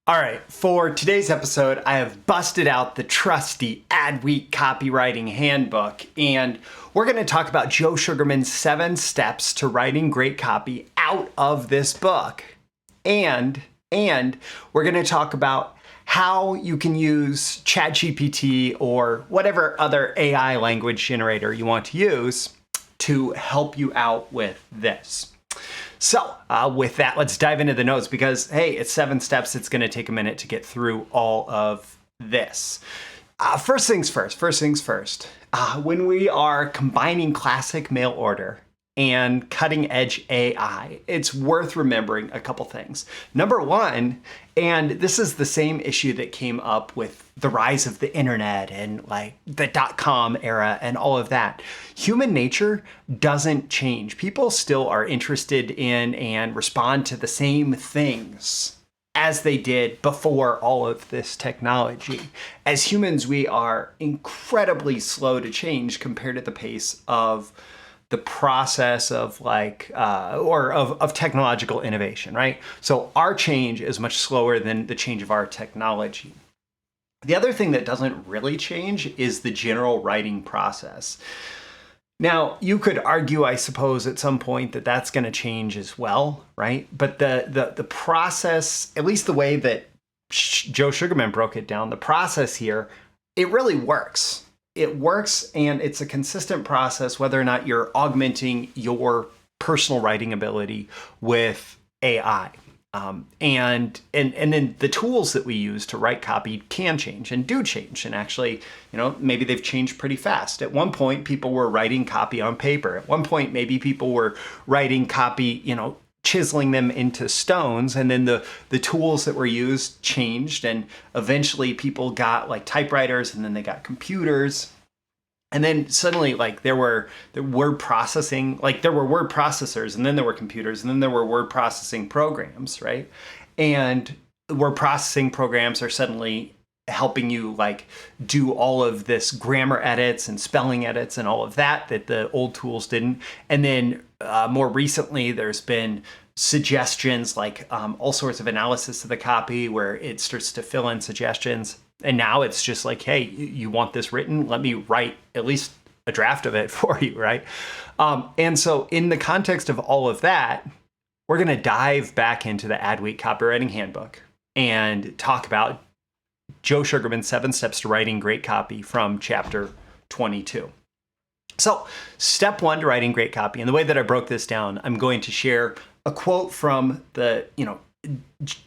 All right, for today's episode, I have busted out the trusty Adweek Copywriting Handbook, and we're going to talk about Joe Sugarman's 7 steps to writing great copy out of this book. And we're going to talk about how you can use ChatGPT or whatever other AI language generator you want to use to help you out with this. So with that, let's dive into the notes because, hey, it's 7 steps. It's going to take a minute to get through all of this. First things first. When we are combining classic mail order and cutting edge AI, it's worth remembering a couple things. Number one, and this is the same issue that came up with the rise of the internet and like the .com era and all of that. Human nature doesn't change. People still are interested in and respond to the same things as they did before all of this technology. As humans, we are incredibly slow to change compared to the pace of the process of of technological innovation, right? So our change is much slower than the change of our technology. The other thing that doesn't really change is the general writing process. Now, you could argue, I suppose, at some point that that's going to change as well, right? But the process, at least the way that Joe Sugarman broke it down, the process here, it really works. It works, and it's a consistent process whether or not you're augmenting your personal writing ability with AI. And then the tools that we use to write copy can change and do change. And actually, maybe they've changed pretty fast. At one point, people were writing copy on paper. At one point, maybe people were writing copy, chiseling them into stones, and then the tools that were used changed, and eventually people got like typewriters, and then they got computers, and then suddenly there were word processing, there were word processors, and then there were computers, and then there were word processing programs, right? And word processing programs are suddenly helping you do all of this grammar edits and spelling edits and all of that the old tools didn't. And then more recently, there's been suggestions all sorts of analysis of the copy where it starts to fill in suggestions. And now it's just hey, you want this written? Let me write at least a draft of it for you, right? And so in the context of all of that, we're going to dive back into the Adweek Copywriting Handbook and talk about Joe Sugarman's 7 steps to writing great copy from chapter 22. So step 1 to writing great copy. And the way that I broke this down, I'm going to share a quote from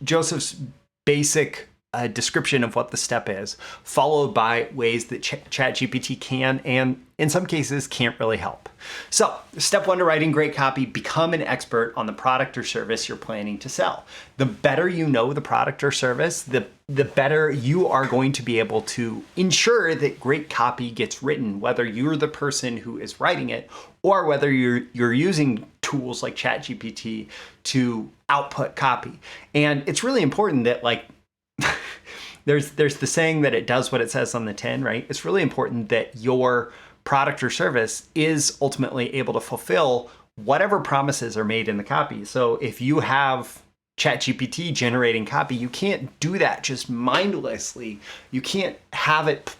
Joseph's basic description of what the step is, followed by ways that ChatGPT can and in some cases can't really help. So step 1 to writing great copy, become an expert on the product or service you're planning to sell. The better you know the product or service, the better you are going to be able to ensure that great copy gets written, whether you're the person who is writing it or whether you're using tools like ChatGPT to output copy. And it's really important that there's the saying that it does what it says on the tin, right? It's really important that your product or service is ultimately able to fulfill whatever promises are made in the copy. So if you have ChatGPT generating copy, you can't do that just mindlessly. You can't have it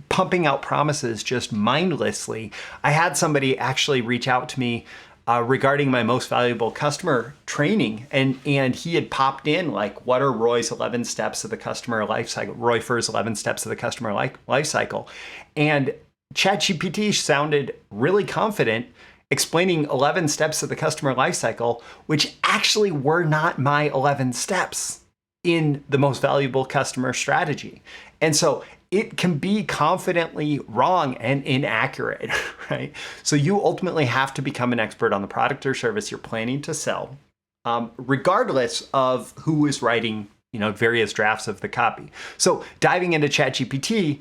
pumping out promises just mindlessly. I had somebody actually reach out to me regarding my most valuable customer training, and he had popped in what are Roy's 11 steps of the customer life cycle, Roy Furr's 11 steps of the customer life cycle, and ChatGPT sounded really confident explaining 11 steps of the customer life cycle, which actually were not my 11 steps in the most valuable customer strategy. And so it can be confidently wrong and inaccurate, right? So you ultimately have to become an expert on the product or service you're planning to sell, regardless of who is writing, various drafts of the copy. So diving into ChatGPT,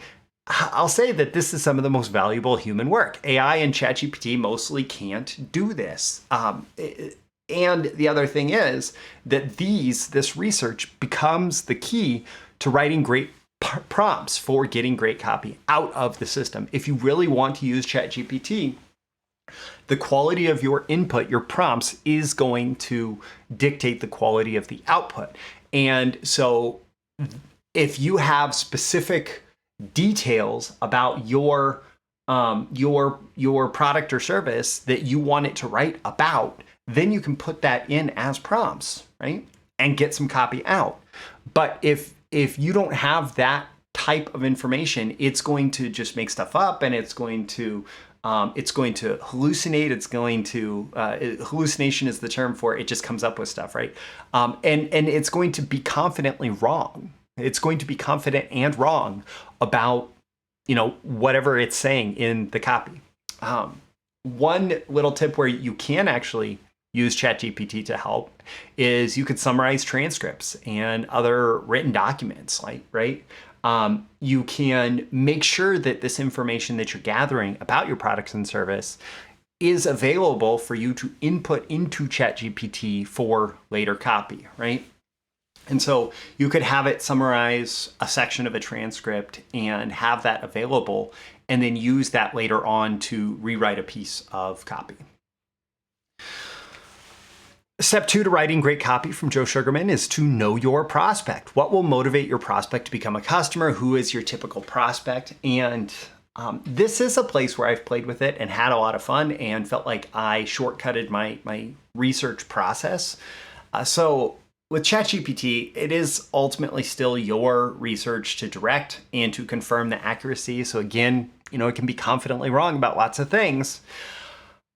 I'll say that this is some of the most valuable human work. AI and ChatGPT mostly can't do this. And the other thing is that this research becomes the key to writing great prompts for getting great copy out of the system. If you really want to use ChatGPT, the quality of your input, your prompts, is going to dictate the quality of the output. And so if you have specific details about your product or service that you want it to write about, then you can put that in as prompts, right? And get some copy out. But if you don't have that type of information, it's going to just make stuff up, and it's going to hallucinate. It's going to hallucination is the term for it. It just comes up with stuff, right? And it's going to be confidently wrong. It's going to be confident and wrong about whatever it's saying in the copy. One little tip where you can actually use ChatGPT to help is you could summarize transcripts and other written documents, right? You can make sure that this information that you're gathering about your products and service is available for you to input into ChatGPT for later copy, right? And so you could have it summarize a section of a transcript and have that available, and then use that later on to rewrite a piece of copy. Step 2 to writing great copy from Joe Sugarman is to know your prospect. What will motivate your prospect to become a customer? Who is your typical prospect? And this is a place where I've played with it and had a lot of fun and felt like I shortcutted my research process. So with ChatGPT, it is ultimately still your research to direct and to confirm the accuracy. So again, it can be confidently wrong about lots of things.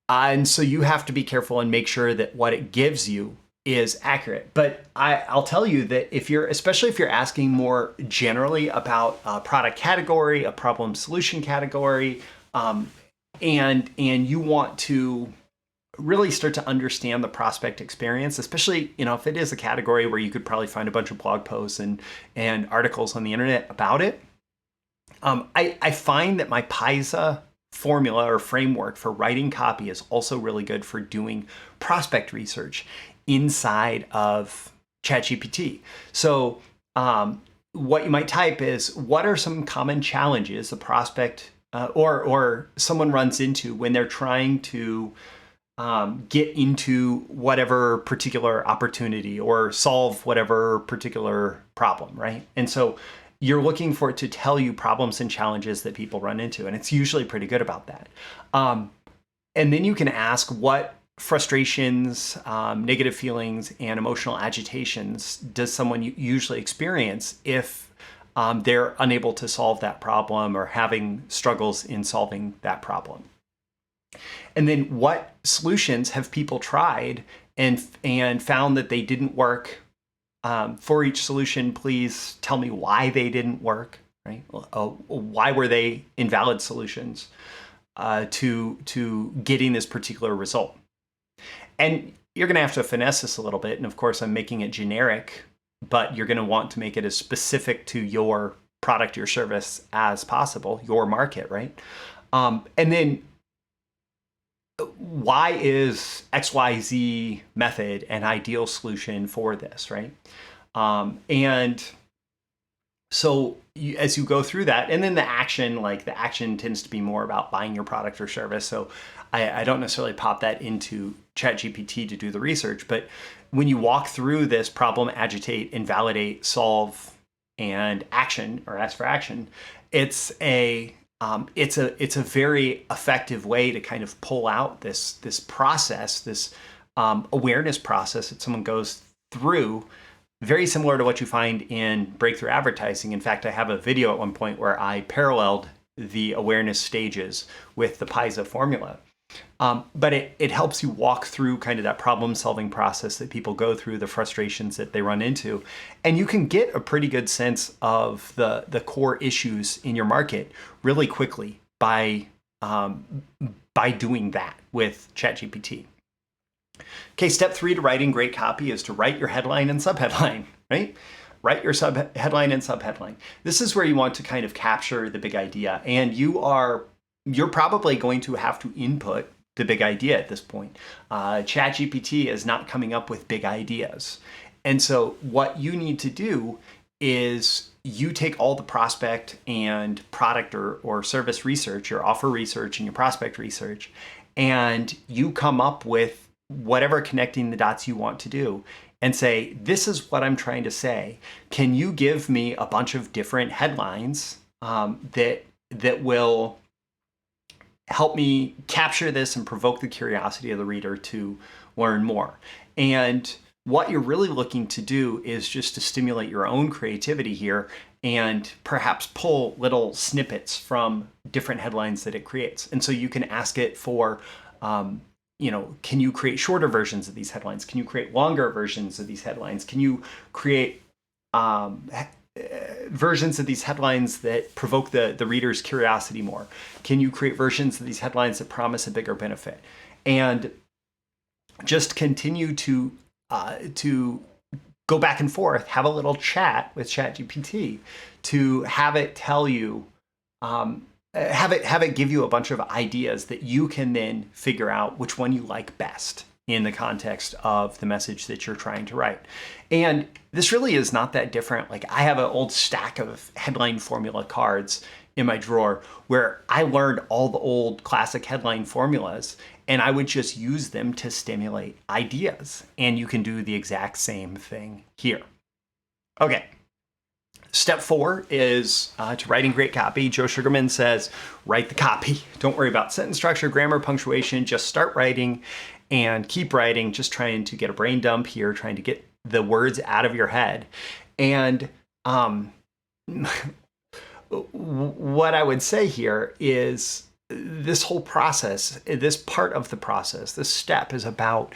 And so you have to be careful and make sure that what it gives you is accurate. But I'll tell you that especially if you're asking more generally about a product category, a problem solution category, and you want to really start to understand the prospect experience, especially, if it is a category where you could probably find a bunch of blog posts and articles on the internet about it. I find that my PISA formula or framework for writing copy is also really good for doing prospect research inside of ChatGPT. So what you might type is, what are some common challenges a prospect or someone runs into when they're trying to get into whatever particular opportunity or solve whatever particular problem, right? And so you're looking for it to tell you problems and challenges that people run into, and it's usually pretty good about that. And then you can ask what frustrations, negative feelings, and emotional agitations does someone usually experience if they're unable to solve that problem or having struggles in solving that problem. And then what solutions have people tried and found that they didn't work? For each solution, please tell me why they didn't work, right? Why were they invalid solutions to getting this particular result? And you're going to have to finesse this a little bit. And of course, I'm making it generic, but you're going to want to make it as specific to your product, your service as possible, your market, right? And then why is XYZ method an ideal solution for this, right? And so as you go through that, and then the action tends to be more about buying your product or service. So I don't necessarily pop that into ChatGPT to do the research, but when you walk through this problem, agitate, invalidate, solve, and action or ask for action, it's a very effective way to kind of pull out this process, this awareness process that someone goes through, very similar to what you find in breakthrough advertising. In fact, I have a video at one point where I paralleled the awareness stages with the PISA formula. But it helps you walk through kind of that problem-solving process that people go through, the frustrations that they run into, and you can get a pretty good sense of the core issues in your market really quickly by doing that with ChatGPT. Okay, step 3 to writing great copy is to write your headline and subheadline, right? Write your headline and subheadline. This is where you want to kind of capture the big idea, and you're probably going to have to input the big idea at this point. ChatGPT is not coming up with big ideas. And so what you need to do is you take all the prospect and product or service research, your offer research and your prospect research, and you come up with whatever connecting the dots you want to do. and say, this is what I'm trying to say. Can you give me a bunch of different headlines that will help me capture this and provoke the curiosity of the reader to learn more? And what you're really looking to do is just to stimulate your own creativity here and perhaps pull little snippets from different headlines that it creates. And so you can ask it for, can you create shorter versions of these headlines? Can you create longer versions of these headlines? Can you create versions of these headlines that provoke the reader's curiosity more? Can you create versions of these headlines that promise a bigger benefit? And just continue to go back and forth, have a little chat with ChatGPT to have it tell you, have it give you a bunch of ideas that you can then figure out which one you like best in the context of the message that you're trying to write. And this really is not that different. Like, I have an old stack of headline formula cards in my drawer where I learned all the old classic headline formulas, and I would just use them to stimulate ideas. And you can do the exact same thing here. Okay. Step 4 is to writing great copy. Joe Sugarman says, write the copy. Don't worry about sentence structure, grammar, punctuation. Just start writing and keep writing, just trying to get a brain dump here, trying to get the words out of your head. And what I would say here is this whole process, this part of the process, this step is about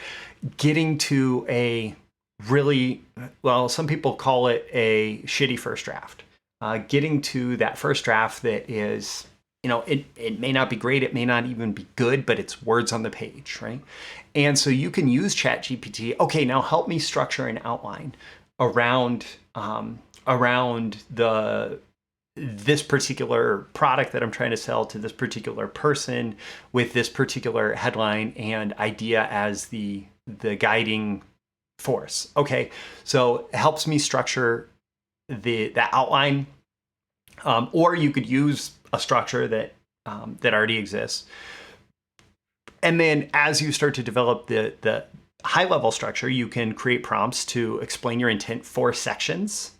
getting to a really, well, some people call it a shitty first draft. Getting to that first draft that is, it may not be great, it may not even be good, but it's words on the page, right? And so you can use ChatGPT. Okay, now help me structure an outline around this particular product that I'm trying to sell to this particular person with this particular headline and idea as the guiding force. Okay, so it helps me structure the outline, or you could use a structure that already exists. And then as you start to develop the high level structure, you can create prompts to explain your intent for sections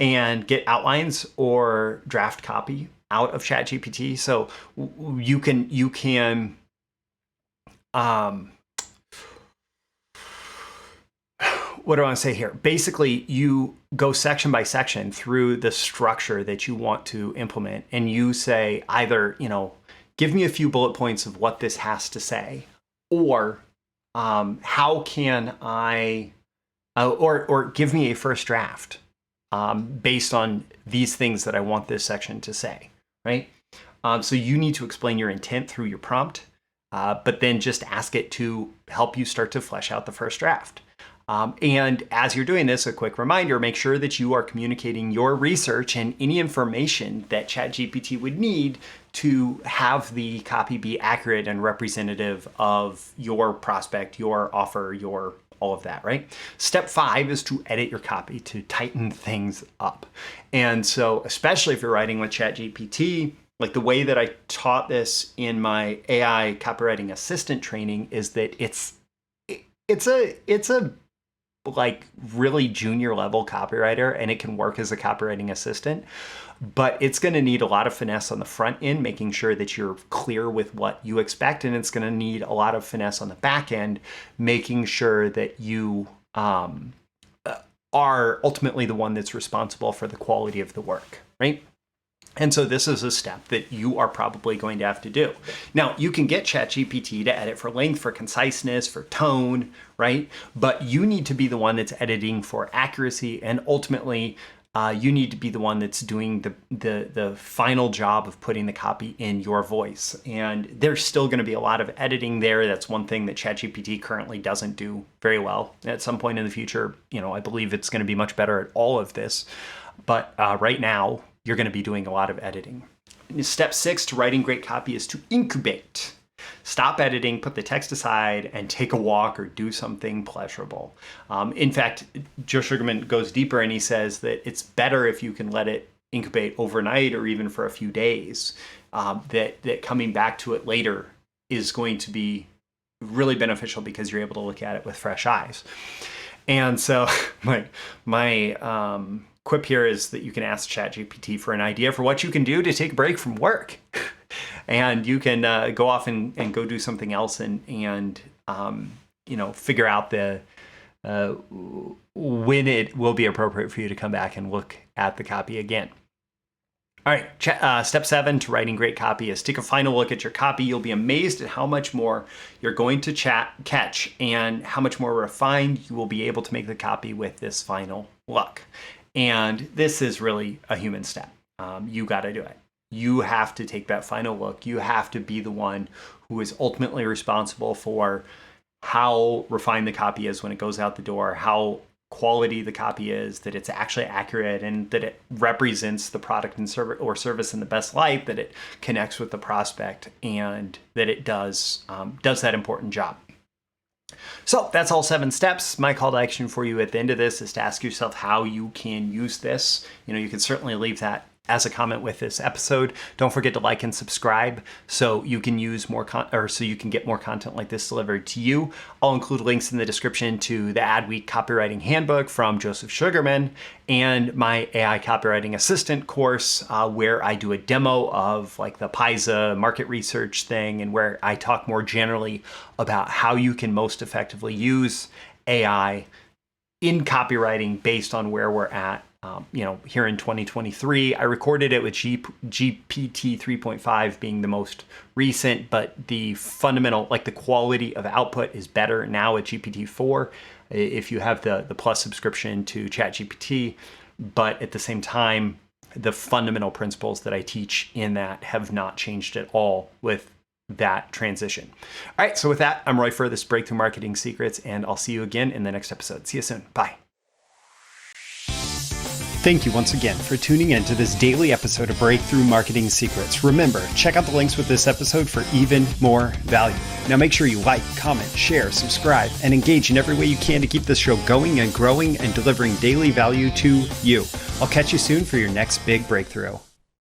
and get outlines or draft copy out of ChatGPT. So you can what do I want to say here? Basically, you go section by section through the structure that you want to implement, and you say either, give me a few bullet points of what this has to say, or how can I, or give me a first draft based on these things that I want this section to say, right? So you need to explain your intent through your prompt, but then just ask it to help you start to flesh out the first draft. And as you're doing this, a quick reminder, make sure that you are communicating your research and any information that ChatGPT would need to have the copy be accurate and representative of your prospect, your offer, your all of that, right? Step 5 is to edit your copy, to tighten things up. And so, especially if you're writing with ChatGPT, like the way that I taught this in my AI copywriting assistant training is that it's a like really junior level copywriter, and it can work as a copywriting assistant, but it's going to need a lot of finesse on the front end, making sure that you're clear with what you expect. And it's going to need a lot of finesse on the back end, making sure that you are ultimately the one that's responsible for the quality of the work, right? And so this is a step that you are probably going to have to do. Now, you can get ChatGPT to edit for length, for conciseness, for tone, right? But you need to be the one that's editing for accuracy, and ultimately, you need to be the one that's doing the final job of putting the copy in your voice. And there's still going to be a lot of editing there. That's one thing that ChatGPT currently doesn't do very well. At some point in the future, I believe it's going to be much better at all of this. But right now, you're going to be doing a lot of editing. Step 6 to writing great copy is to incubate. Stop editing, put the text aside, and take a walk or do something pleasurable. In fact, Joe Sugarman goes deeper and he says that it's better if you can let it incubate overnight or even for a few days, that coming back to it later is going to be really beneficial because you're able to look at it with fresh eyes. And so my quip here is that you can ask ChatGPT for an idea for what you can do to take a break from work. And you can go off and go do something else and figure out when it will be appropriate for you to come back and look at the copy again. All right, step 7 to writing great copy is take a final look at your copy. You'll be amazed at how much more you're going to catch and how much more refined you will be able to make the copy with this final look. And this is really a human step. You got to do it. You have to take that final look. You have to be the one who is ultimately responsible for how refined the copy is when it goes out the door, how quality the copy is, that it's actually accurate, and that it represents the product and service in the best light, that it connects with the prospect, and that it does that important job. So that's all 7 steps. My call to action for you at the end of this is to ask yourself how you can use this. You can certainly leave that as a comment with this episode. Don't forget to like and subscribe so you can use more so you can get more content like this delivered to you. I'll include links in the description to the Adweek Copywriting Handbook from Joe Sugarman and my AI Copywriting Assistant course, where I do a demo of like the PISA market research thing, and where I talk more generally about how you can most effectively use AI in copywriting based on where we're at. Here in 2023, I recorded it with GPT 3.5 being the most recent, but the fundamental, like the quality of output is better now at GPT-4 if you have the plus subscription to ChatGPT. But at the same time, the fundamental principles that I teach in that have not changed at all with that transition. All right, so with that, I'm Roy Furr, this Breakthrough Marketing Secrets, and I'll see you again in the next episode. See you soon. Bye. Thank you once again for tuning in to this daily episode of Breakthrough Marketing Secrets. Remember, check out the links with this episode for even more value. Now make sure you like, comment, share, subscribe, and engage in every way you can to keep this show going and growing and delivering daily value to you. I'll catch you soon for your next big breakthrough.